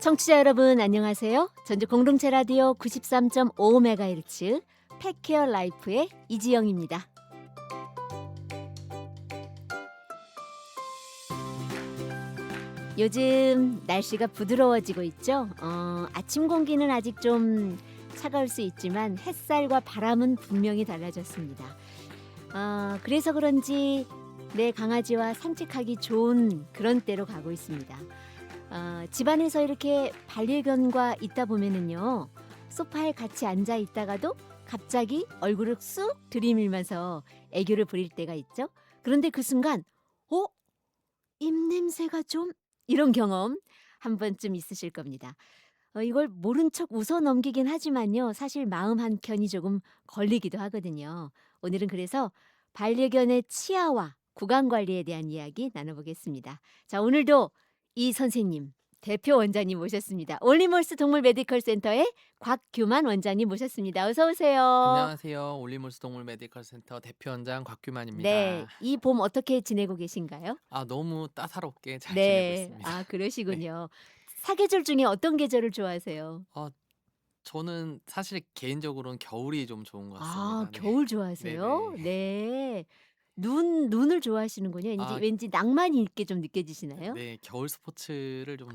청취자 여러분 안녕하세요. 전주 공동체 라디오 93.5MHz 펫케어 라이프의 이지영입니다. 요즘 날씨가 부드러워지고 있죠. 아침 공기는 아직 좀 차가울 수 있지만 햇살과 바람은 분명히 달라졌습니다. 그래서 그런지 내 강아지와 산책하기 좋은 그런 때로 가고 있습니다. 집안에서 이렇게 반려견과 있다 보면은요, 소파에 같이 앉아 있다가도 갑자기 얼굴을 쑥 들이밀면서 애교를 부릴 때가 있죠. 그런데 그 순간, 어? 입냄새가 좀? 이런 경험 한 번쯤 있으실 겁니다. 이걸 모른 척 웃어 넘기긴 하지만요, 사실 마음 한켠이 조금 걸리기도 하거든요. 오늘은 그래서 반려견의 치아와 구강 관리에 대한 이야기 나눠보겠습니다. 자, 오늘도 이 선생님, 대표 원장님 모셨습니다. 올리몰스 동물 메디컬 센터의 곽규만 원장님 모셨습니다. 어서 오세요. 안녕하세요. 올리몰스 동물 메디컬 센터 대표원장 네, 곽규만입니다. 이 봄 어떻게 지내고 계신가요? 너무 따사롭게 잘 지내고 네, 있습니다. 네. 그러시군요. 사계절 중에 어떤 계절을 좋아하세요? 어 저는 사실 개인적으로는 겨울이 좀 좋은 것 같습니다. 네. 겨울 좋아하세요? 네네. 네. 눈을 좋아하시는군요. 아 왠지 낭만이 있게 좀 느껴지시나요? 네. 겨울 스포츠를 좀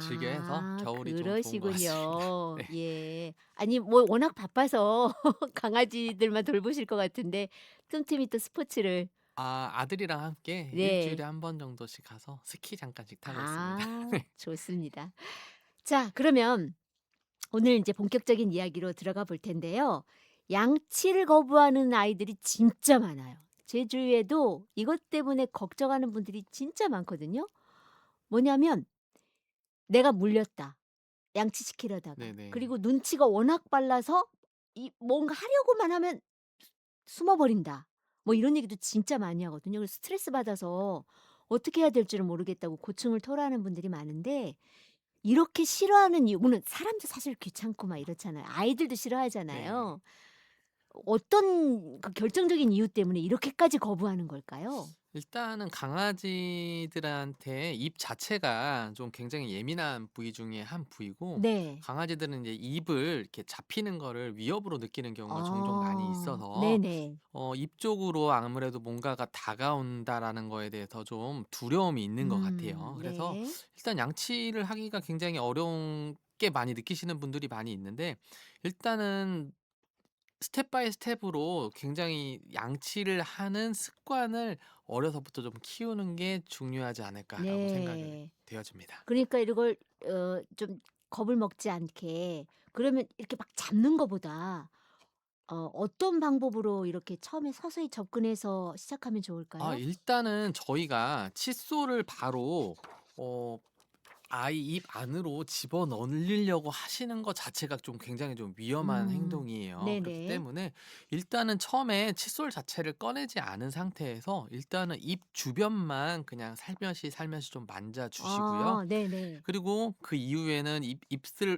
즐겨 해서 겨울이 좀 좋은 것 같습니다. 그러시군요. 네. 예. 아니 뭐 워낙 바빠서 강아지들만 돌보실 것 같은데 틈틈이 또 스포츠를. 아들이랑 함께 일 주일에 네. 한 번 정도씩 가서 스키 잠깐씩 타고 있습니다. 네. 좋습니다. 자, 그러면 오늘 이제 본격적인 이야기로 들어가 볼 텐데요. 양치를 거부하는 아이들이 진짜 많아요. 제 주위에도 이것 때문에 걱정하는 분들이 진짜 많거든요. 뭐냐면 내가 물렸다. 양치시키려다가. 네네. 그리고 눈치가 워낙 빨라서 이 뭔가 하려고만 하면 숨어 버린다. 뭐 이런 얘기도 진짜 많이 하거든요. 그래서 스트레스 받아서 어떻게 해야 될지를 모르겠다고 고충을 토로하는 분들이 많은데, 이렇게 싫어하는 이유는 사람도 사실 귀찮고 막 이렇잖아요. 아이들도 네. 싫어하잖아요. 어떤 그 결정적인 이유 때문에 이렇게까지 거부하는 걸까요? 일단은 강아지들한테 입 자체가 좀 굉장히 예민한 부위 중에 한 부위고, 네. 강아지들은 이제 입을 이렇게 잡히는 거를 위협으로 느끼는 경우가 종종 많이 있어서 네네. 입 쪽으로 아무래도 뭔가가 다가온다라는 거에 대해서 좀 두려움이 있는 것 같아요. 그래서 네. 일단 양치를 하기가 굉장히 어려운 게 많이 느끼시는 분들이 많이 있는데, 일단은 스텝 바이 스텝으로 굉장히 양치를 하는 습관을 어려서부터 좀 키우는 게 중요하지 않을까라고 생각을 네. 되어집니다. 그러니까 이걸 좀 겁을 먹지 않게, 그러면 이렇게 막 잡는 거보다 어떤 방법으로 이렇게 처음에 서서히 접근해서 시작하면 좋을까요? 일단은 저희가 칫솔을 바로 어 아이 입 안으로 집어넣으려고 하시는 것 자체가 좀 굉장히 좀 위험한 행동이에요. 그렇기 네네. 때문에 일단은 처음에 칫솔 자체를 꺼내지 않은 상태에서 일단은 입 주변만 그냥 살며시 살며시 좀 만져 주시고요. 네네. 그리고 그 이후에는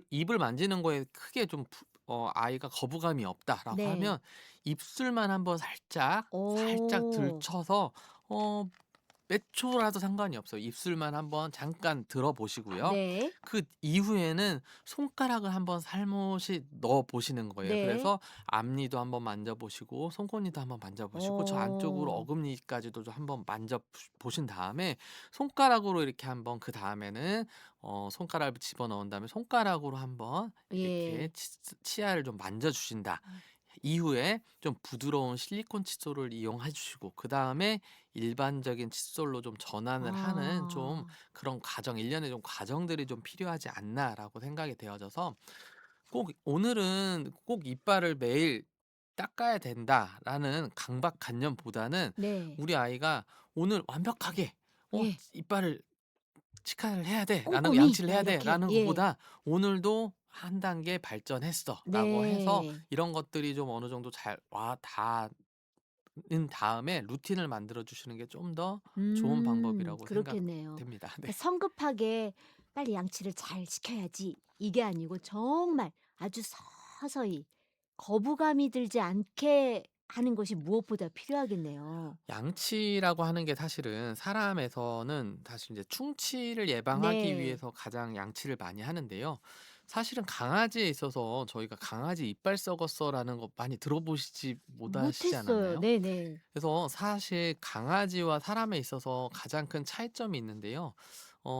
입을 만지는 거에 크게 좀 아이가 거부감이 없다라고 네. 하면 입술만 한번 살짝 오. 들쳐서 어 몇 초라도 상관이 없어요. 입술만 한번 잠깐 들어 보시고요. 네. 그 이후에는 손가락을 한번 살못이 넣어 보시는 거예요. 네. 그래서 앞니도 한번 만져 보시고 손끝니도 한번 만져 보시고 저 안쪽으로 어. 어금니까지도 좀 한번 만져 보신 다음에 손가락으로 이렇게 한번, 그다음에는 손가락을 집어넣은 다음에 손가락으로 한번 이렇게 예. 치아를 좀 만져 주신다. 이후에 좀 부드러운 실리콘 칫솔을 이용해 주시고, 그다음에 일반적인 칫솔로 좀 전환을 하는 좀 아. 그런 과정, 일련의 좀 과정들이 좀 필요하지 않나라고 생각이 되어져서, 꼭 오늘은 꼭 이빨을 매일 닦아야 된다라는 강박관념보다는 네. 우리 아이가 오늘 완벽하게 예. 이빨을 치카를 해야 돼라는, 꼼꼼히 양치를 막 해야 이렇게. 돼라는 예. 것보다 오늘도 한 단계 발전했어라고 해서 네. 이런 것들이 좀 어느 정도 잘 와 닿은 다음에 루틴을 만들어 주시는 게 좀 더 좋은 방법이라고 그렇겠네요. 생각됩니다. 네. 그러니까 성급하게 빨리 양치를 잘 시켜야지 이게 아니고 정말 아주 서서히 거부감이 들지 않게 하는 것이 무엇보다 필요하겠네요. 양치라고 하는 게 사실은 사람에서는 사실 이제 충치를 예방하기 네. 위해서 가장 양치를 많이 하는데요. 사실은 강아지에 있어서 저희가 "강아지 이빨 썩었어."라는 거 많이 들어보시지 못하시지 못했어요. 않았나요? 네네. 그래서 사실 강아지와 사람에 있어서 가장 큰 차이점이 있는데요.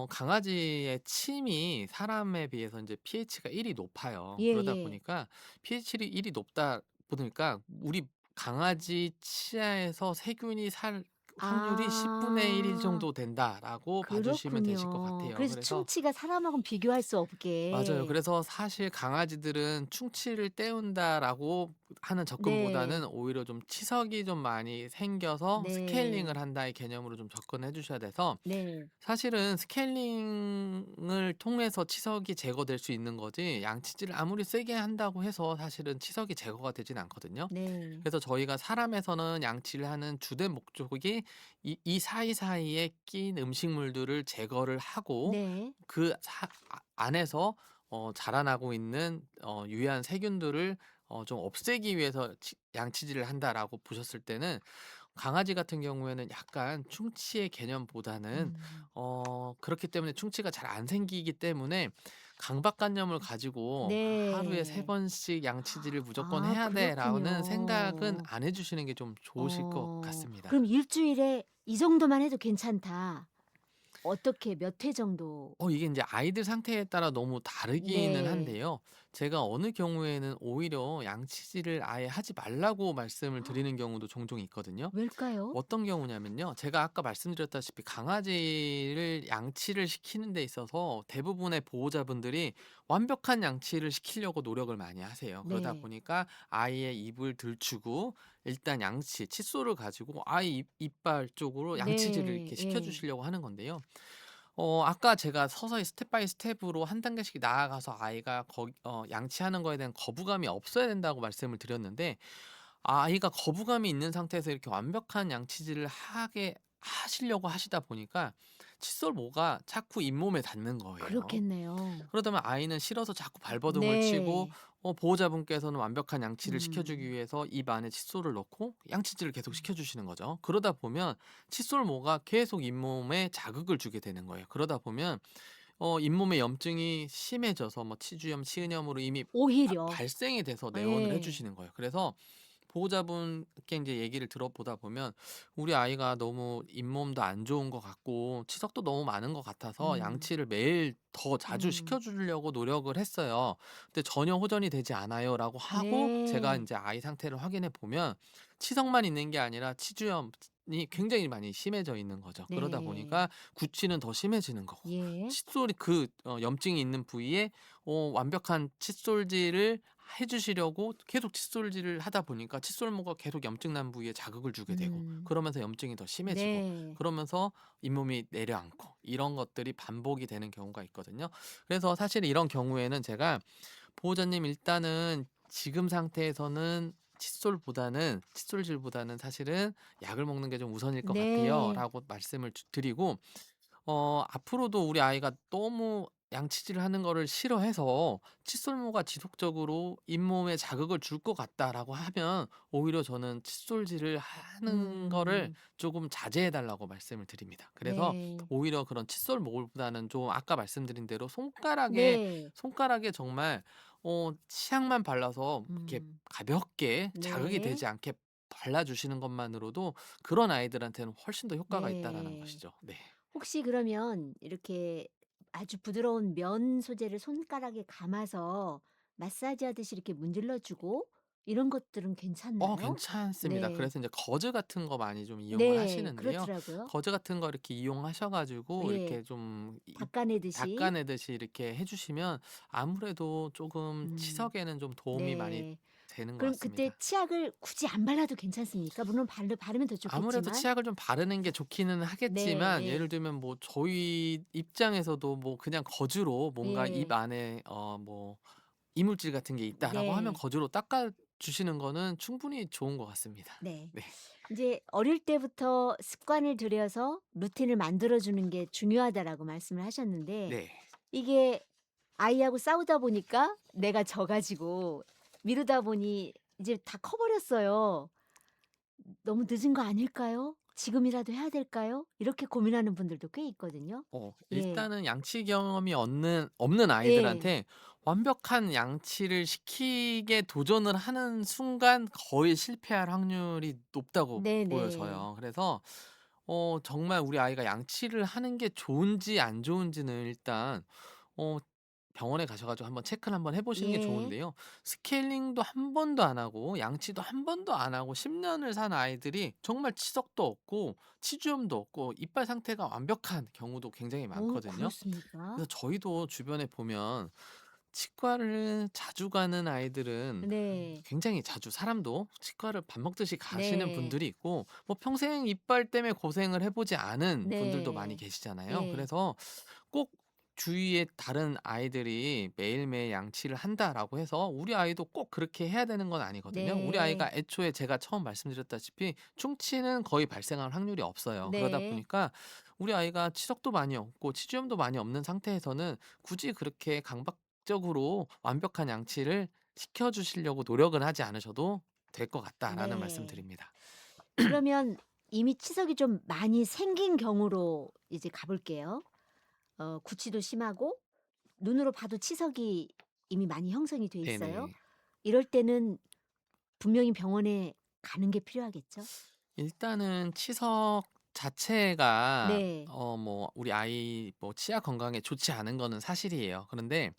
강아지의 침이 사람에 비해서 이제 pH가 1이 높아요. 그러다 예예. 보니까 pH이 1이 높다 보니까 우리 강아지 치아에서 세균이 살 확률이 10분의 1 아. 정도 된다라고 봐 주시면 되실 것 그렇군요. 같아요. 그래서 그래서 충치가 사람하고는 비교할 수 맞아요. 없게. 그래서 사실 강아지들은 '충치를 때운다.'라고 하는 접근보다는 네. 오히려 좀 치석이 좀 많이 생겨서 네. '스케일링을 한다.'의 개념으로 좀 접근해 주셔야 돼서 네. 사실은 스케일링을 통해서 치석이 제거될 수 있는 거지 양치질을 아무리 세게 한다고 해서 사실은 치석이 제거가 되진 않거든요. 네. 그래서 저희가 사람에서는 양치를 하는 주된 목적이 이 사이사이에 낀 음식물들을 제거를 하고 네. 안에서 자라나고 있는 유해한 세균들을 좀 없애기 위해서 양치질을 한다라고 보셨을 때는 강아지 같은 경우에는 약간 충치의 개념보다는 음. 그렇기 때문에 충치가 잘 안 생기기 때문에 강박관념을 가지고 '하루에 3 네. 번씩 양치질을 무조건 아 해야 돼.'라는 생각은 그렇군요. 안 해 주시는 게 좀 좋으실 것 같습니다. 그럼 일 주일에 이 정도만 해도 괜찮다. 어떻게 몇 회 정도? 이게 인제 아이들 상태에 따라 너무 다르기는 네. 한데요. 제가 어느 경우에는 오히려 양치질을 아예 하지 말라고 말씀을 드리는 경우도 종종 있거든요. 왜일까요? 어떤 경우냐면요. 제가 아까 말씀드렸다시피 강아지를 양치를 시키는 데 있어서 대부분의 보호자분들이 완벽한 양치를 시키려고 노력을 많이 하세요. 그러다 네. 보니까 아이의 입을 들추고 일단 양치, 칫솔을 가지고 아이 이빨 쪽으로 양치질을 네. 이렇게 시켜 예. 주시려고 하는 건데요. 아까 제가 서서히 스텝 바이 스텝으로 한 단계씩 나아가서 아이가 양치하는 거에 대한 거부감이 없어야 된다고 말씀을 드렸는데 아이가 거부감이 있는 상태에서 이렇게 완벽한 양치질을 하게 하시려고 하시다 보니까 칫솔모가 자꾸 잇몸에 닿는 거예요. 그렇겠네요. 그러다 보면 아이는 싫어서 자꾸 발버둥을 치고 네. 보호자분께서는 완벽한 양치를 시켜주기 음. 위해서 입 안에 칫솔을 넣고 양치질을 계속 시켜주시는 거죠. 그러다 보면 칫솔모가 계속 잇몸에 자극을 주게 되는 거예요. 그러다 보면 잇몸에 염증이 심해져서 뭐 치주염, 치은염으로 이미 오히려. 발생이 돼서 내원을 해 예. 주시는 거예요. 그래서 보호자분께 인제 얘기를 들어보다 보면 "우리 아이가 너무 잇몸도 안 좋은 것 같고 치석도 너무 많은 것 같아서 음. 양치를 매일 더 자주 음. 시켜 주려고 노력을 했어요. 근데 전혀 호전이 되지 않아요."라고 하고 제가 네. 인제 아이 상태를 확인해 보면 치석만 있는 게 아니라 치주염이 굉장히 많이 심해져 있는 거죠. 그러다 네. 보니까 구취는 더 심해지는 거고 예. 칫솔이 염증이 있는 부위에 완벽한 칫솔질을 해 주시려고 계속 칫솔질을 하다 보니까 칫솔모가 계속 염증 난 부위에 자극을 주게 되고 음. 그러면서 염증이 더 심해지고 네. 그러면서 잇몸이 내려앉고 이런 것들이 반복이 되는 경우가 있거든요. 그래서 사실 이런 경우에는 제가 보호자님 일단은 지금 상태에서는 칫솔질보다는 사실은 약을 먹는 게 좀 우선일 것 네. 같아요.'라고 말씀을 드리고 앞으로도 우리 아이가 너무 양치질을 하는 거를 싫어해서 칫솔모가 지속적으로 잇몸에 자극을 줄 것 같다라고 하면 오히려 저는 칫솔질을 하는 거를 음. 조금 자제해 달라고 말씀을 드립니다. 그래서 네. 오히려 그런 칫솔모보다는 좀 아까 말씀드린 대로 네. 손가락에 정말 치약만 발라서 이렇게 음. 가볍게 자극이 네. 되지 않게 발라 주시는 것만으로도 그런 아이들한테는 훨씬 더 효과가 있다라는 네. 것이죠. 네. 혹시 그러면 이렇게 아주 부드러운 면 소재를 손가락에 감아서 마사지하듯이 이렇게 문질러 주고 이런 것들은 괜찮나요? 괜찮습니다. 네. 그래서 인제 거즈 같은 거 많이 좀 이용을 네. 하시는데요. 그렇더라고요. 거즈 같은 거 이렇게 이용하셔 가지고 예. 이렇게 좀 닦아내듯이. 닦아내듯이 이렇게 해 주시면 아무래도 쪼금 음. 치석에는 좀 도움이 많이 네. 되는 것 그럼 그때 같습니다. 치약을 굳이 안 발라도 괜찮습니까? 물론 바르면 더 아무래도 좋겠지만. 치약을 좀 바르는 게 좋기는 네. 하겠지만 예를 예. 들면 뭐 저희 입장에서도 뭐 그냥 거즈로 뭔가 입 예. 안에 뭐 이물질 같은 게 있다라고 하면 네. 거즈로 닦아 주시는 거는 충분히 좋은 것 같습니다. 네. 네. 인제 어릴 때부터 습관을 들여서 루틴을 만들어 주는 게 중요하다라고 말씀을 하셨는데 네. 이게 아이하고 싸우다 보니까 내가 져 가지고 미루다 보니 이제 다 커 버렸어요. 너무 늦은 거 아닐까요? 지금이라도 해야 될까요?' 이렇게 고민하는 분들도 꽤 있거든요. 예. 일단은 양치 경험이 없는 예. 아이들한테 완벽한 양치를 시키게 도전을 하는 순간 거의 실패할 확률이 높다고 네네. 보여져요. 그래서 정말 우리 아이가 양치를 하는 게 좋은지 안 좋은지는 일단 어 병원에 가셔 가지고 한번 체크를 한번 해 보시는 게 예. 좋은데요. 스케일링도 한 번도 안 하고 양치도 한 번도 안 하고 10 년을 산 아이들이 정말 치석도 없고 치주염도 없고 이빨 상태가 완벽한 경우도 굉장히 많거든요. 그렇습니까? 그래서 저희도 주변에 보면 치과를 자주 가는 아이들은 네. 굉장히 자주 사람도 치과를 밥 먹듯이 가시는 네. 분들이 있고 뭐 평생 이빨 때문에 고생을 해 보지 않은 분들도 많이 네. 계시잖아요. 예. 그래서 꼭 주위에 다른 아이들이 매일매일 양치를 한다라고 해서 우리 아이도 꼭 그렇게 해야 되는 건 아니거든요. 우리 아이가 네. 애초에 제가 처음 말씀드렸다시피 충치는 거의 발생할 확률이 없어요. 그러다 네. 보니까 우리 아이가 치석도 많이 없고 치주염도 많이 없는 상태에서는 굳이 그렇게 강박적으로 완벽한 양치를 시켜 주시려고 노력을 하지 않으셔도 될 것 같다라는 네. 말씀드립니다. 그러면 이미 치석이 좀 많이 생긴 경우로 이제 가 볼게요. 구취도 심하고 눈으로 봐도 치석이 이미 많이 형성이 돼 있어요. 네네. 이럴 때는 분명히 병원에 가는 게 필요하겠죠? 일단은 치석 자체가 네. 뭐 우리 아이 뭐 치아 건강에 좋지 않은 거는 사실이에요. 그런데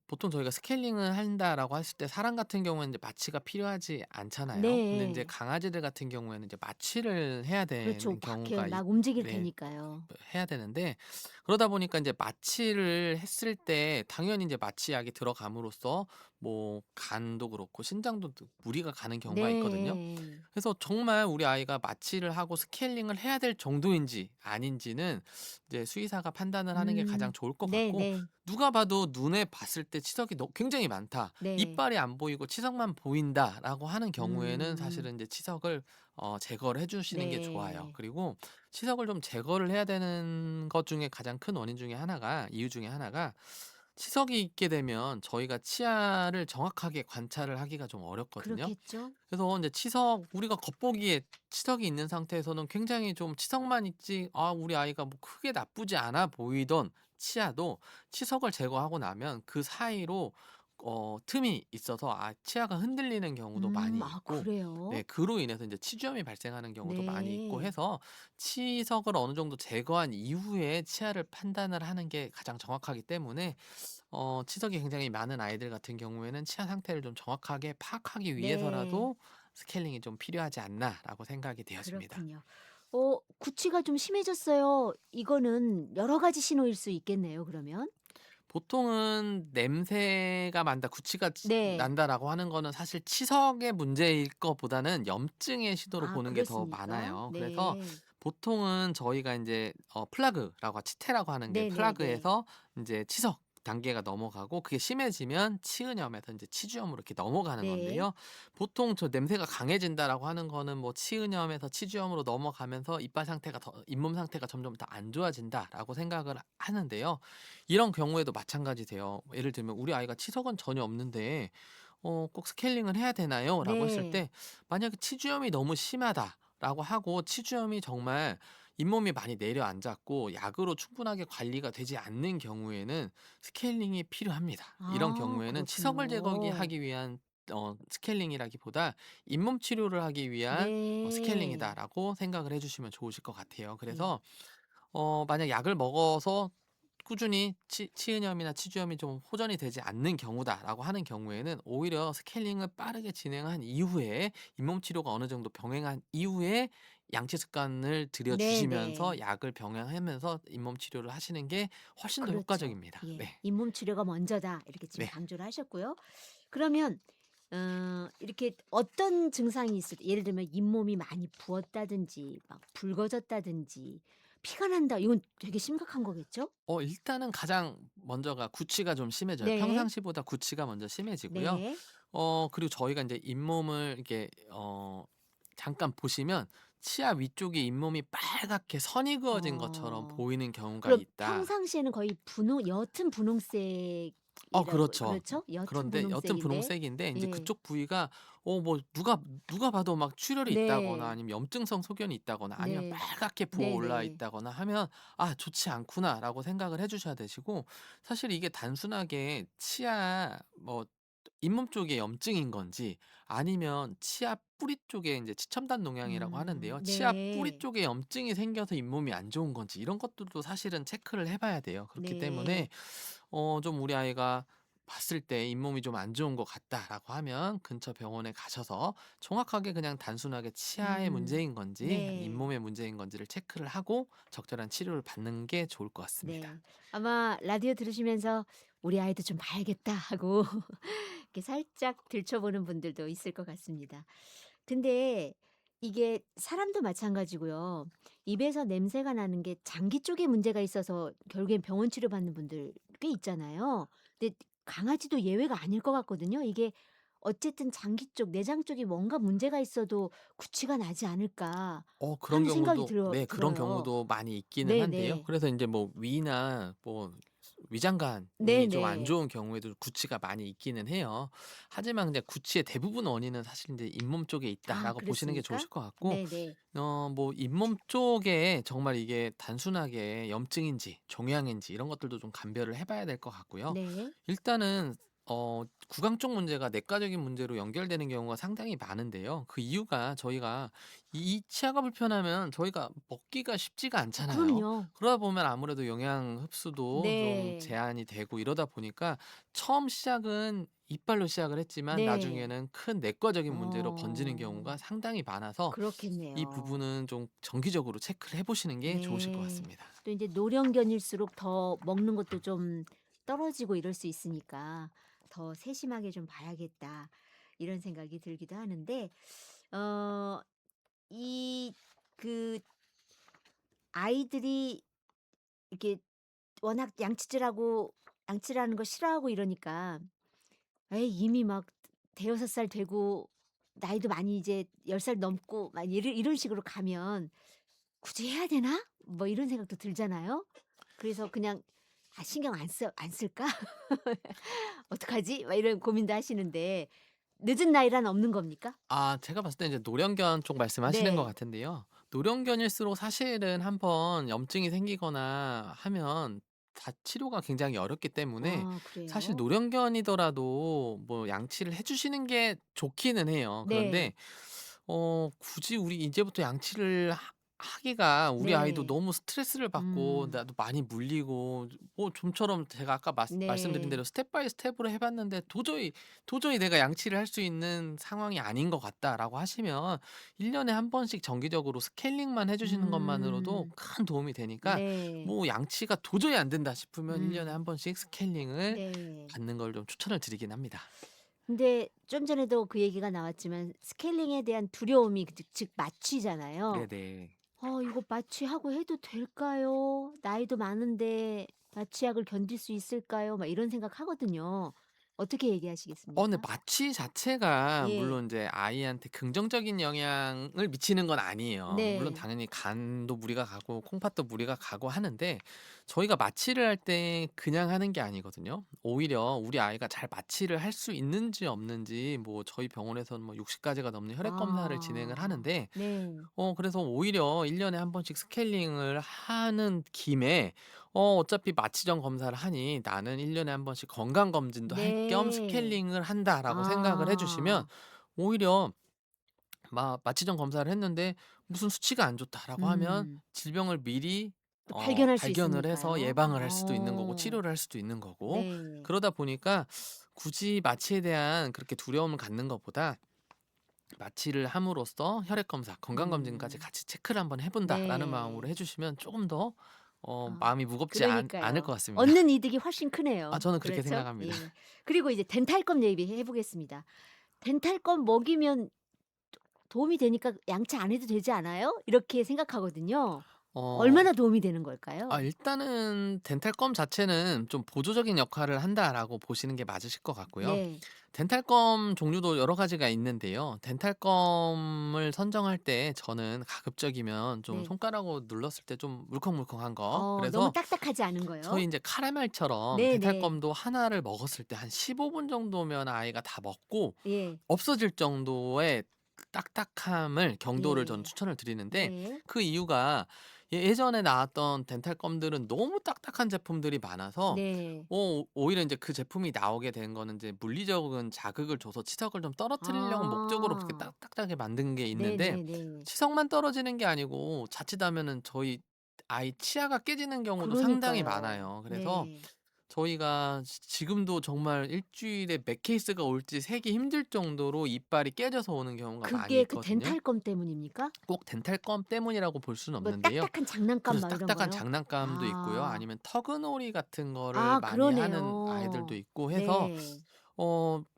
보통 저희가 스케일링을 한다라고 했을 때 사람 같은 경우에는 이제 마취가 필요하지 않잖아요. 근데 인제 네. 강아지들 같은 경우에는 이제 마취를 해야 그렇죠. 되는 막 이렇게 경우가 막 움직일 네. 테니까요. 해야 되는데 그러다 보니까 인제 마취를 했을 때 당연히 인제 마취약이 들어감으로써 뭐 간도 그렇고 신장도 무리가 가는 경우가 있거든요. 네. 그래서 정말 우리 아이가 마취를 하고 스케일링을 해야 될 정도인지 아닌지는 이제 수의사가 판단을 하는 게 가장 좋을 것 같고 네네. 누가 봐도 눈에 봤을 때 치석이 굉장히 많다. 네. 이빨이 안 보이고 치석만 보인다라고 하는 경우에는 음. 사실은 이제 치석을 제거를 해 주시는 게 좋아요. 네. 그리고 치석을 좀 제거를 해야 되는 것 중에 가장 큰 원인 중에 하나가 이유 중에 하나가 치석이 있게 되면 저희가 치아를 정확하게 관찰을 하기가 좀 어렵거든요. 그렇겠죠? 그래서 이제 치석 우리가 겉보기에 치석이 있는 상태에서는 굉장히 좀 치석만 있지 우리 아이가 뭐 크게 나쁘지 않아 보이던 치아도 치석을 제거하고 나면 그 사이로 틈이 있어서 치아가 흔들리는 경우도 많이 있고 네 그래요? 그로 인해서 인제 치주염이 발생하는 경우도 많이 있고 네. 해서 치석을 어느 정도 제거한 이후에 치아를 판단을 하는 게 가장 정확하기 때문에 치석이 굉장히 많은 아이들 같은 경우에는 '치아 상태를 좀 정확하게 파악하기 네. 위해서라도 스케일링이 좀 필요하지 않나.'라고 생각이 되었습니다. 그렇군요. 구취가 좀 심해졌어요. 이거는 여러 가지 신호일 수 있겠네요, 그러면. 보통은 "냄새가 난다. 구취가 네. 난다."라고 하는 거는 사실 치석의 문제일 것보다는 염증의 시도로 보는 게 더 그렇습니까? 많아요. 그래서 네. 보통은 저희가 인제 플라그라고 치태라고 하는 게 네네네. 플라그에서 인제 치석 단계가 넘어가고 그게 심해지면 치은염에서 인제 치주염으로 이렇게 넘어가는 네. 건데요. 보통 저 "냄새가 강해진다."라고 하는 거는 뭐 치은염에서 치주염으로 넘어가면서 "이빨 상태가 잇몸 상태가 점점 더 안 좋아진다."라고 생각을 하는데요. 이런 경우에도 마찬가지세요. 예를 들면 "우리 아이가 치석은 전혀 없는데 꼭 스케일링을 해야 되나요?"라고 했을 네. 때 만약에 "치주염이 너무 심하다."라고 하고 치주염이 정말 잇몸이 많이 내려앉았고 약으로 충분하게 관리가 되지 않는 경우에는 스케일링이 필요합니다. 이런 경우에는 치석을 그렇군요. 제거하기 위한 스케일링이라기보다 잇몸 치료를 하기 위한 네. 스케일링이다라고 생각을 해 주시면 좋으실 것 같아요. 예. 그래서 만약 약을 먹어서 꾸준히 치은염이나 치주염이 좀 호전이 되지 않는 경우다라고 하는 경우에는 오히려 스케일링을 빠르게 진행한 이후에 잇몸 치료가 어느 정도 병행한 이후에 양치 습관을 들여 주시면서 네네. 약을 병행하면서 잇몸 치료를 하시는 게 훨씬 더 그렇죠. 효과적입니다. 예. 네. "잇몸 치료가 먼저다." 이렇게 지금 네. 강조를 하셨고요. 그러면 이렇게 어떤 증상이 있을 때 예를 들면 잇몸이 많이 부었다든지 막 붉어졌다든지 피가 난다. 이건 되게 심각한 거겠죠? 일단은 가장 먼저가 구취가 좀 심해져요. 네. 평상시보다 구취가 먼저 심해지고요. 네. 그리고 저희가 인제 잇몸을 이렇게 잠깐 보시면 치아 위쪽에 잇몸이 빨갛게 선이 그어진 것처럼 어. 보이는 경우가 그럼 있다. 평상시에는 거의 분홍 옅은 분홍색 그렇죠. 그렇죠? 옅은 그런데 옅은 분홍색인데. 분홍색인데 인제 예. 그쪽 부위가 뭐 누가 봐도 막 출혈이 있다거나 네. 아니면 염증성 소견이 있다거나 아니면 네. 빨갛게 부어올라 네네. 있다거나 하면 '아 좋지 않구나.'라고 생각을 해 주셔야 되시고 사실 이게 단순하게 치아 잇몸 쪽에 염증인 건지 아니면 치아 뿌리 쪽에 인제 치첨단 농양이라고 하는데요. 치아 뿌리 네. 쪽에 염증이 생겨서 잇몸이 안 좋은 건지 이런 것들도 사실은 체크를 해 봐야 돼요. 그렇기 때문에 네. 좀 우리 아이가 봤을 때 '잇몸이 좀 안 좋은 것 같다.'라고 하면 근처 병원에 가셔서 정확하게 그냥 단순하게 치아의 음. 문제인 건지 네. 잇몸의 문제인 건지를 체크를 하고 적절한 치료를 받는 게 좋을 것 같습니다. 네. 아마 라디오 들으시면서 '우리 아이도 좀 봐야겠다.' 하고 이렇게 살짝 들춰보는 분들도 있을 것 같습니다. 근데 이게 사람도 마찬가지고요. 입에서 냄새가 나는 게 장기 쪽에 문제가 있어서 결국엔 병원 치료받는 분들 꽤 있잖아요. 근데 강아지도 예외가 아닐 것 같거든요. 이게 어쨌든 장기 쪽, 내장 쪽에 뭔가 문제가 있어도 구취가 나지 않을까 그런 하는 생각이 경우도 네 그런 들어요. 경우도 많이 있기는 한데요. 네네. 그래서 인제 위나 위장관이 좀 안 네네. 좋은 경우에도 구취가 많이 있기는 해요. 하지만 근데 구취의 대부분 원인은 사실 인제 '잇몸 쪽에 아 있다.'라고 보시는 게 그렇습니까? 좋으실 것 같고 네네. 잇몸 쪽에 정말 이게 단순하게 염증인지 종양인지 이런 것들도 좀 감별을 해 봐야 될 것 같고요. 네. 일단은 구강 쪽 문제가 내과적인 문제로 연결되는 경우가 상당히 많은데요. 그 이유가 저희가 이 치아가 불편하면 저희가 먹기가 쉽지가 않잖아요. 그럼요. 그러다 보면 아무래도 영양 흡수도 좀 네. 제한이 되고 이러다 보니까 처음 시작은 이빨로 시작을 했지만 네. 나중에는 큰 내과적인 문제로 번지는 어 경우가 상당히 많아서 이 그렇겠네요. 부분은 좀 정기적으로 체크를 해 보시는 게 좋으실 것 네. 같습니다. 또 이제 노령견일수록 더 먹는 것도 좀 떨어지고 이럴 수 있으니까 '더 세심하게 좀 봐야겠다.' 이런 생각이 들기도 하는데 어 이 그 아이들이 이렇게 워낙 양치질 하는 거 싫어하고 이러니까 에이 이미 막 대여섯 살 되고 나이도 많이 이제 10살 넘고 막 이런 식으로 가면 '굳이 해야 되나?' 뭐 이런 생각도 들잖아요. 그래서 그냥 '아 신경 안 쓸까? 어떡하지?' 막 이런 고민도 하시는데 늦은 나이란 없는 겁니까? 제가 봤을 때 이제 노령견 쪽 말씀하시는 것 네. 같은데요. 노령견일수록 사실은 한번 염증이 생기거나 하면 다 치료가 굉장히 어렵기 때문에 아 사실 그래요? 노령견이더라도 양치를 해 주시는 게 좋기는 해요. 네. 그런데 굳이 우리 이제부터 양치를 하기가 우리 아이도 네. 너무 스트레스를 받고 음. 나도 많이 물리고 좀처럼 제가 아까 말씀드린 네. 대로 스텝 바이 스텝으로 해 봤는데 도저히 내가 양치를 할 수 있는 상황이 아닌 것 같다라고 하시면 1 년에 한 번씩 정기적으로 스케일링만 해 주시는 것만으로도 음. 큰 도움이 되니까 네. 양치가 도저히 안 된다 싶으면 1 년에 음. 한 번씩 스케일링을 네. 받는 걸 좀 추천을 드리긴 합니다. 근데 좀 전에도 그 얘기가 나왔지만 스케일링에 대한 두려움이 즉 마취잖아요. 네네. 이거 마취하고 해도 될까요? 나이도 많은데 마취약을 견딜 수 있을까요?' 막 이런 생각하거든요. 어떻게 근데 얘기하시겠습니까? 마취 자체가 예. 물론 인제 아이한테 긍정적인 영향을 미치는 건 아니에요. 물론 네. 당연히 간도 무리가 가고 콩팥도 무리가 가고 하는데 저희가 마취를 할 때 그냥 하는 게 아니거든요. 오히려 우리 아이가 잘 마취를 할 수 있는지 없는지 저희 병원에서는 60 가지가 넘는 혈액 검사를 진행을 아. 하는데 네. 그래서 오히려 1 년에 한 번씩 스케일링을 하는 김에 어차피 마취 전 검사를 하니 '나는 1 년에 한 번씩 건강 검진도 할 겸 네. 스케일링을 한다.'라고 생각을 해 주시면 아. 오히려 마취 전 검사를 했는데 "무슨 수치가 안 좋다."라고 하면 음. 질병을 미리 또 발견할 수 발견을 해서 있으니까요. 예방을 할 수도 있는 거고 치료를 할 수도 있는 거고 네. 그러다 보니까 굳이 마취에 대한 그렇게 두려움을 갖는 것보다 마취를 함으로써 혈액 검사, 건강 검진까지 음. 같이 체크를 한번 해 본다라는 마음으로 네. 해 주시면 조금 더 아 마음이 무겁지 않을 것 그러니까요. 같습니다. 얻는 이득이 훨씬 크네요. 저는 그렇게 그렇죠? 생각합니다. 예. 그리고 이제 덴탈검 얘기해 보겠습니다. 덴탈검 먹이면 도움이 되니까 '양치 안 해도 되지 않아요?' 이렇게 생각하거든요. 어 얼마나 도움이 되는 걸까요? 일단은 '덴탈 껌 자체는 좀 보조적인 역할을 한다.'라고 보시는 게 맞으실 것 같고요. 네. 덴탈 껌 종류도 여러 가지가 있는데요. 덴탈 껌을 선정할 때 저는 가급적이면 좀 네. 손가락으로 눌렀을 때 좀 물컹물컹한 거, 너무 그래서 딱딱하지 않은 거요? 저희 인제 카라멜처럼 네네. 덴탈 껌도 하나를 먹었을 때 한 15분 정도면 아이가 다 먹고 예. 없어질 정도의 그 딱딱함을 경도를 저는 예. 추천을 드리는데, 네. 그 이유가 예전에 나왔던 덴탈 껌들은 너무 딱딱한 제품들이 많아서 네. 오히려 인제 그 제품이 나오게 된 거는 이제 물리적인 자극을 줘서 치석을 좀 떨어뜨리려고 목적으로 그렇게 아. 딱딱하게 만든 게 있는데, 네네네. 치석만 떨어지는 게 아니고 자칫하면은 저희 아이 치아가 깨지는 경우도 상당히 그러니까요. 많아요. 그래서 네. 저희가 지금도 정말 일 주일에 몇 케이스가 올지 세기 힘들 정도로 이빨이 깨져서 오는 경우가 많이 그게 그 있거든요. 덴탈검 때문입니까? 꼭 덴탈 껌 때문이라고 볼 수는 뭐 없는데요. 딱딱한 장난감 그래서 막 이런 딱딱한 거요? 장난감도 있고요. 아. 아니면 터그놀이 같은 거를 아 많이 하는 그러네요. 아이들도 있고 해서 네.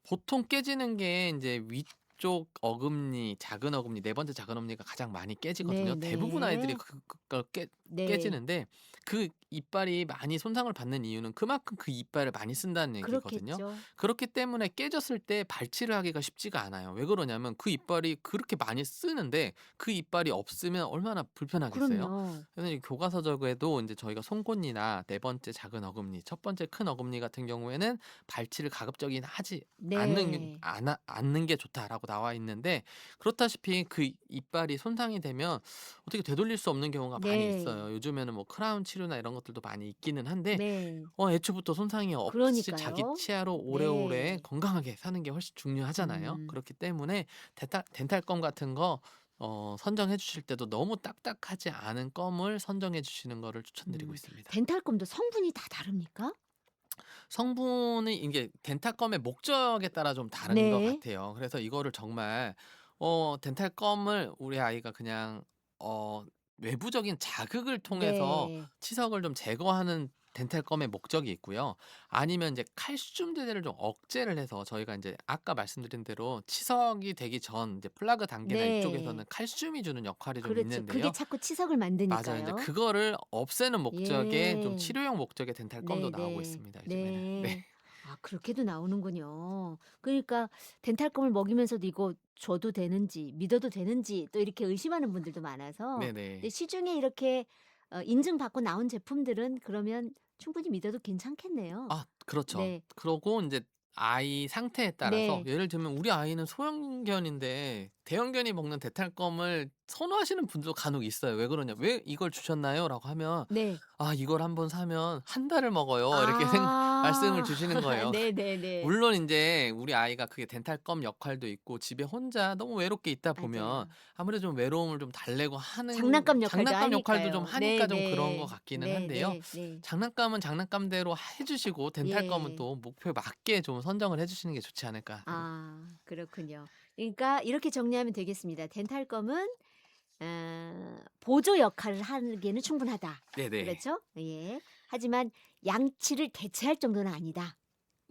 보통 깨지는 게 인제 위쪽 어금니, 작은 어금니, 네 번째 작은 어금니가 가장 많이 깨지거든요. 대부분 아이들이 네네. 그걸 네. 깨지는데, 그 이빨이 많이 손상을 받는 이유는 그만큼 그 이빨을 많이 쓴다는 얘기거든요. 그렇겠죠. 그렇기 때문에 깨졌을 때 발치를 하기가 쉽지가 않아요. 왜 그러냐면 그 이빨이 그렇게 많이 쓰는데 그 이빨이 없으면 얼마나 불편하겠어요. 그럼요. 그래서 이 교과서적에도 인제 저희가 송곳니나 네 번째 작은 어금니, 첫 번째 큰 어금니 같은 경우에는 발치를 가급적이면 하지 네. 않는 게 좋다라고 나와 있는데, 그렇다시피 그 이빨이 손상이 되면 어떻게 되돌릴 수 없는 경우가 많이 네. 있어요. 요즘에는 뭐 크라운 치료나 이런 것들도 많이 있기는 한데, 네. 애초부터 손상이 없이 자기 그러니까요. 치아로 오래오래 네. 건강하게 사는 게 훨씬 중요하잖아요. 음. 그렇기 때문에 덴탈 껌 같은 거 선정해 주실 때도 너무 딱딱하지 않은 껌을 선정해 주시는 거를 추천드리고 있습니다. 덴탈검도 성분이 다 다릅니까? 성분이 이게 덴탈 껌의 목적에 따라 좀 다른 것 네. 같아요. 그래서 이거를 정말 덴탈 껌을 우리 아이가 그냥 어 외부적인 자극을 통해서 네. 치석을 좀 제거하는 덴탈 껌의 목적이 있고요. 아니면 이제 칼슘 제제를 좀 억제를 해서, 저희가 이제 아까 말씀드린 대로 치석이 되기 전 이제 플라그 단계나 이쪽에서는 네. 칼슘이 주는 역할이 좀 그렇죠. 그게 있는데요. 자꾸 치석을 맞아요. 인제 만드니까요. 그거를 없애는 목적의 좀 예. 치료용 목적의 덴탈 껌도 나오고 네네. 있습니다, 요즘에는. 네. 네. 아 그렇게도 나오는군요. 그러니까 덴탈검을 먹이면서도 이거 줘도 되는지 믿어도 되는지 또 이렇게 의심하는 분들도 많아서 근데 네네. 시중에 이렇게 인증받고 나온 제품들은 그러면 충분히 믿어도 괜찮겠네요. 그렇죠. 네. 그러고 인제 아이 상태에 따라서, 네. 예를 들면 우리 아이는 소형견인데 대형견이 먹는 덴탈 껌을 선호하시는 분도 간혹 있어요. "왜 그러냐? 왜 이걸 주셨나요?"라고 하면 네. 이걸 한번 사면 한 달을 먹어요." 이렇게 말씀을 아. 주시는 거예요. 네네네. 물론 인제 우리 아이가 그게 덴탈 껌 역할도 있고 집에 혼자 너무 외롭게 있다 보면 맞아요. 아무래도 좀 외로움을 좀 달래고 하는 장난감 역할도 장난감 역할도 좀 하니까요. 하니까 좀 그런 것 네네. 같기는 한데요. 네네 네. 장난감은 장난감대로 해 주시고 덴탈 껌은 예. 또 목표에 맞게 좀 선정을 해 주시는 게 좋지 않을까. 아 그렇군요. 그러니까 이렇게 정리하면 되겠습니다. 덴탈검은 보조 역할을 하기에는 충분하다. 네네. 그렇죠? 예. 하지만 양치를 대체할 정도는 아니다.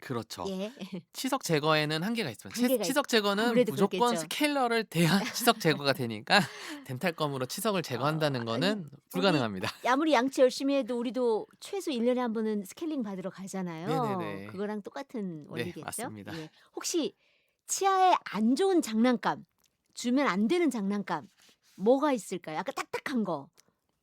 그렇죠. 예. 치석 제거에는 한계가 있습니다. 한계가 있 치석 제거는 아무래도 무조건 그렇겠죠. 스케일러를 대야 치석 제거가 되니까 덴탈 껌으로 치석을 제거한다는 아니 거는 우리 불가능합니다. 아무리 양치 열심히 해도 우리도 최소 1 년에 한 번은 스케일링 받으러 가잖아요. 네네네. 그거랑 똑같은 네, 원리겠죠? 맞습니다. 예. 혹시 치아에 안 좋은 장난감, 주면 안 되는 장난감 뭐가 있을까요? 아까 딱딱한 거.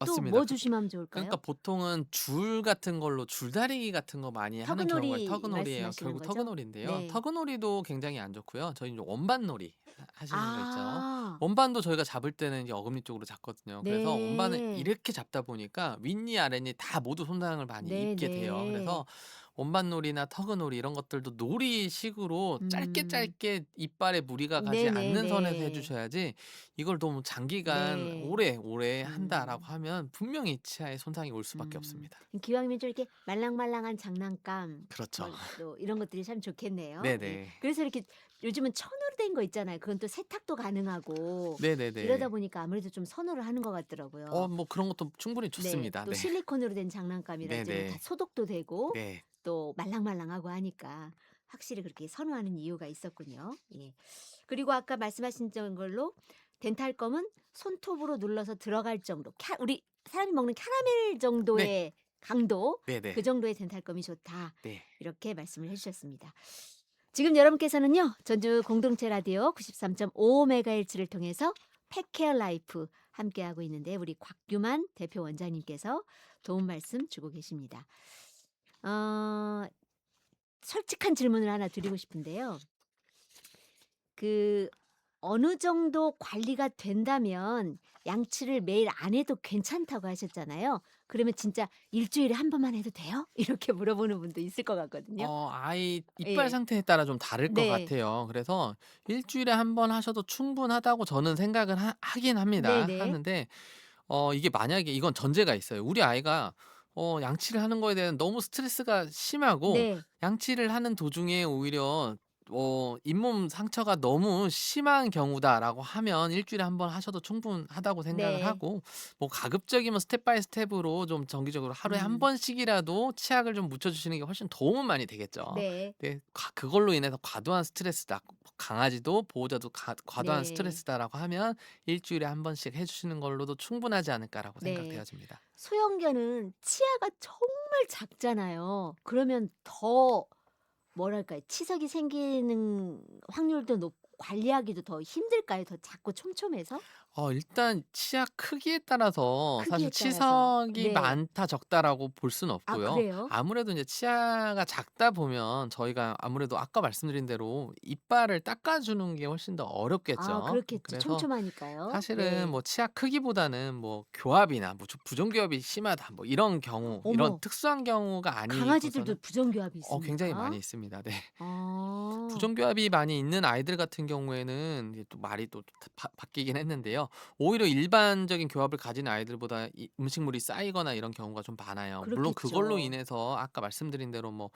또 맞습니다. 뭐 조심하면 그러니까 좋을까요? 보통은 줄 같은 걸로 줄다리기 같은 거 많이 하는 경우가 터그놀이 터그놀이에요. 말씀하시는 결국 거죠? 터그놀이인데요. 네. 터그놀이도 굉장히 안 좋고요. 저희 이제 원반놀이 하시는 거 있죠. 아. 원반도 저희가 잡을 때는 이제 어금니 쪽으로 잡거든요. 그래서 원반을 네. 이렇게 잡다 보니까 윗니, 아랫니 다 모두 손상을 많이 입게 돼요. 네네. 그래서 원반놀이나 터그놀이 이런 것들도 놀이식으로 짧게 음. 짧게 이빨에 무리가 가지 않는 선에서 해 네네네. 주셔야지, 이걸 너무 장기간 네. 오래 한다라고 음. 하면 분명히 치아에 손상이 올 수밖에 음. 없습니다. 기왕이면 좀 이렇게 말랑말랑한 장난감 그렇죠. 뭐 또 이런 것들이 참 좋겠네요. 예. 네네. 그래서 이렇게 요즘은 천으로 된 거 있잖아요. 그건 또 세탁도 가능하고 이러다 네네네. 보니까 아무래도 좀 선호를 하는 것 같더라고요. 뭐 그런 것도 충분히 네. 좋습니다. 또 네. 실리콘으로 된 장난감이라든지 뭐 다 네네. 소독도 되고 네. 또 말랑말랑하고 하니까 확실히 그렇게 선호하는 이유가 있었군요. 예. 그리고 아까 말씀하신 걸로 덴탈검은 손톱으로 눌러서 들어갈 정도 우리 사람이 먹는 캐러멜 네. 정도의 강도, 그 네네. 정도의 덴탈검이 좋다. 네. 이렇게 말씀을 해주셨습니다. 지금 여러분께서는요, 전주 공동체 라디오 93.5MHz를 통해서 펫케어 라이프 함께하고 있는데 우리 곽규만 대표 원장님께서 도움 말씀 주고 계십니다. 솔직한 질문을 하나 드리고 싶은데요. 그 어느 정도 관리가 된다면 양치를 매일 안 해도 괜찮다고 하셨잖아요. 그러면 진짜 일주일에 한 번만 해도 돼요? 이렇게 물어보는 분도 있을 것 같거든요. 아이 이빨 예. 상태에 따라 좀 다를 것 네. 같아요. 그래서 일 주일에 한 번 하셔도 충분하다고 저는 생각을 하긴 합니다. 네네. 하는데 이게 만약에 이건 전제가 있어요. 우리 아이가 양치를 하는 거에 대한 너무 스트레스가 심하고 네. 양치를 하는 도중에 오히려 잇몸 상처가 너무 심한 경우다라고 하면 일 주일에 한 번 하셔도 충분하다고 생각을 네. 하고 뭐 가급적이면 스텝 바이 스텝으로 좀 정기적으로 하루에 한 음. 번씩이라도 치약을 좀 묻혀 주시는 게 훨씬 도움은 많이 되겠죠. 네. 네. 그걸로 인해서 과도한 스트레스다. 강아지도 보호자도 과도한 네. 스트레스다라고 하면 일 주일에 한 번씩 해 주시는 걸로도 충분하지 않을까라고 네. 생각되어집니다. 소형견은 치아가 정말 작잖아요. 그러면 더 뭐랄까요? 치석이 생기는 확률도 높고 관리하기도 더 힘들까요? 더 작고 촘촘해서? 일단 치아 크기에 따라서 크기에 사실 따라서. 치석이 네. 많다 적다라고 볼 수는 아 없고요. 그래요? 아무래도 이제 치아가 작다 보면 저희가 아무래도 아까 말씀드린 대로 이빨을 닦아 주는 게 훨씬 더 아 어렵겠죠. 그렇겠죠. 그래서 촘촘하니까요. 사실은 네. 뭐 치아 크기보다는 뭐 교합이나 뭐 부종교합이 심하다 뭐 이런 경우, 이런 어머, 특수한 경우가 강아지들도 아니고서는 부정교합이 굉장히 많이 있습니까? 있습니다. 네. 아. 부정교합이 많이 있는 아이들 같은 경우에는 이게 또 말이 또 바뀌긴 했는데요. 오히려 일반적인 교합을 가진 아이들보다 이 음식물이 쌓이거나 이런 경우가 좀 많아요. 물론 그걸로 그렇겠죠. 인해서 아까 말씀드린 대로 뭐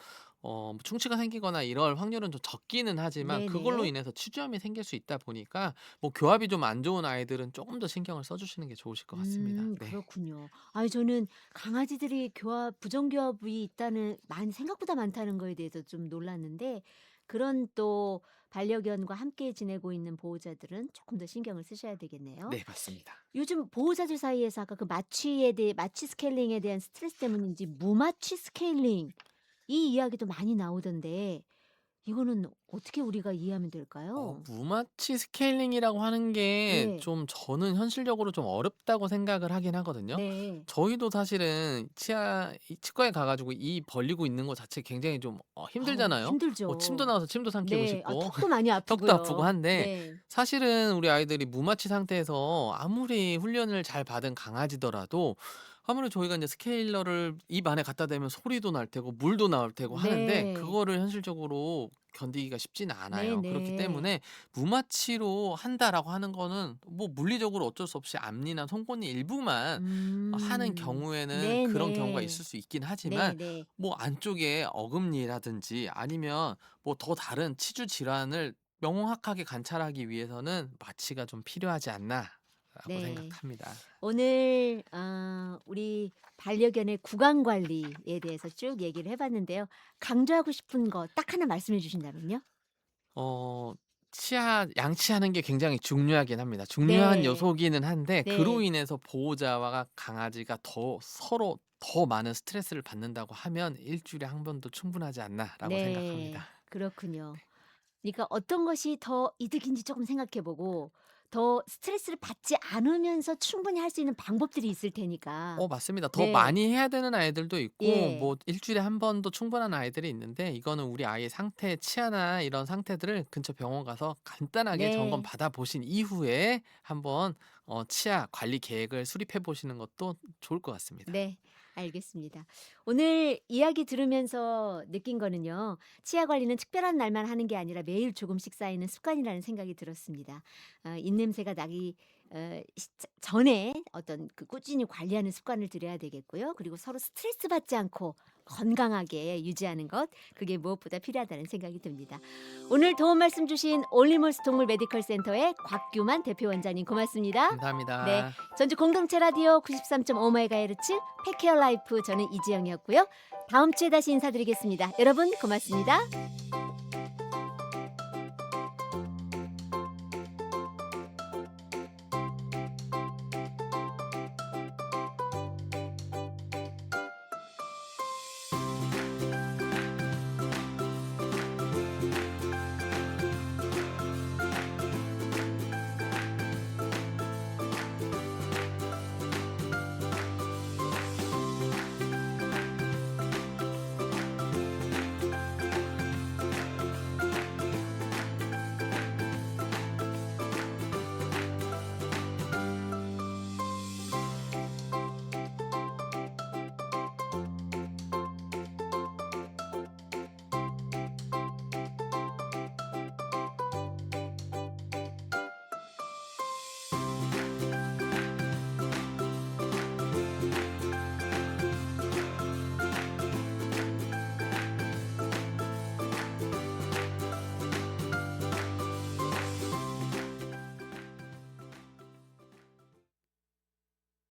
충치가 생기거나 이럴 확률은 좀 적기는 하지만 그걸로 네네. 인해서 치주염이 생길 수 있다 보니까 뭐 교합이 좀 안 좋은 아이들은 조금 더 신경을 써 주시는 게 좋으실 것 같습니다. 네. 그렇군요. 아니 저는 강아지들이 교합 부정교합이 있다는 많이 생각보다 많다는 거에 대해서 좀 놀랐는데 그런 또 반려견과 함께 지내고 있는 보호자들은 조금 더 신경을 쓰셔야 되겠네요. 네 맞습니다. 요즘 보호자들 사이에서 아까 그 마취에 대해 마취 스케일링에 대한 스트레스 때문인지 무마취 스케일링 이 이야기도 많이 나오던데 이거는 어떻게 우리가 이해하면 될까요? 무마치 스케일링이라고 하는 게 네. 좀 저는 현실적으로 좀 어렵다고 생각을 하긴 하거든요. 네. 저희도 사실은 이 치과에 가 가지고 이 벌리고 있는 거 자체 굉장히 좀 아우 힘들잖아요. 뭐 침도 힘들죠. 나와서 침도 삼키고 네. 아 싶고 턱도 많이 턱도 아프고 아프고요. 한데 네. 사실은 우리 아이들이 무마취 상태에서 아무리 훈련을 잘 받은 강아지더라도 아무래도 저희가 인제 스케일러를 입 안에 갖다 대면 소리도 날 테고 물도 나올 테고 하는데 네. 그거를 현실적으로 견디기가 쉽지는 않아요. 그렇기 네네. 때문에 무마취로 한다라고 하는 거는 뭐 물리적으로 어쩔 수 없이 앞니나 송곳니 일부만 하는 경우에는 그런 경우가 네네. 있을 수 있긴 하지만 네네. 뭐 안쪽에 어금니라든지 아니면 뭐 더 다른 치주 질환을 명확하게 관찰하기 위해서는 마취가 좀 필요하지 않나라고 네. 생각합니다. 오늘 우리 반려견의 구강 관리에 대해서 쭉 얘기를 해 봤는데요. 강조하고 싶은 거 딱 하나 말씀해 주신다면요? 어 양치하는 게 굉장히 중요하긴 합니다. 중요한 네. 요소기는 한데 그로 네. 인해서 보호자와 강아지가 서로 더 많은 스트레스를 받는다고 하면 '일 주일에 한 번도 충분하지 않나.'라고 네. 생각합니다. 그렇군요. 그러니까 어떤 것이 더 이득인지 조금 생각해 보고 더 스트레스를 받지 않으면서 충분히 할 수 있는 방법들이 있을 테니까. 맞습니다. 더 네. 많이 해야 되는 아이들도 있고 예. 뭐 일 주일에 한 번도 충분한 아이들이 있는데 이거는 우리 아이의 상태 치아나 이런 상태들을 근처 병원 가서 간단하게 점검 네. 받아 보신 이후에 한번 치아 관리 계획을 수립해 보시는 것도 좋을 것 같습니다. 네. 알겠습니다. 오늘 이야기 들으면서 느낀 거는요. 치아 관리는 특별한 날만 하는 게 아니라 매일 조금씩 쌓이는 습관이라는 생각이 들었습니다. 입냄새가 나기 전에 어떤 그 꾸준히 관리하는 습관을 들여야 되겠고요. 그리고 서로 스트레스 받지 않고 건강하게 유지하는 것 그게 무엇보다 필요하다는 생각이 듭니다. 오늘 도움 말씀 주신 올리몰스 동물 메디컬 센터의 곽규만 대표 원장님 고맙습니다. 네. 감사합니다. 전주 공동체 라디오 93.5MHz 펫케어 라이프 저는 이지영이었고요. 다음 주에 다시 인사드리겠습니다. 여러분 고맙습니다.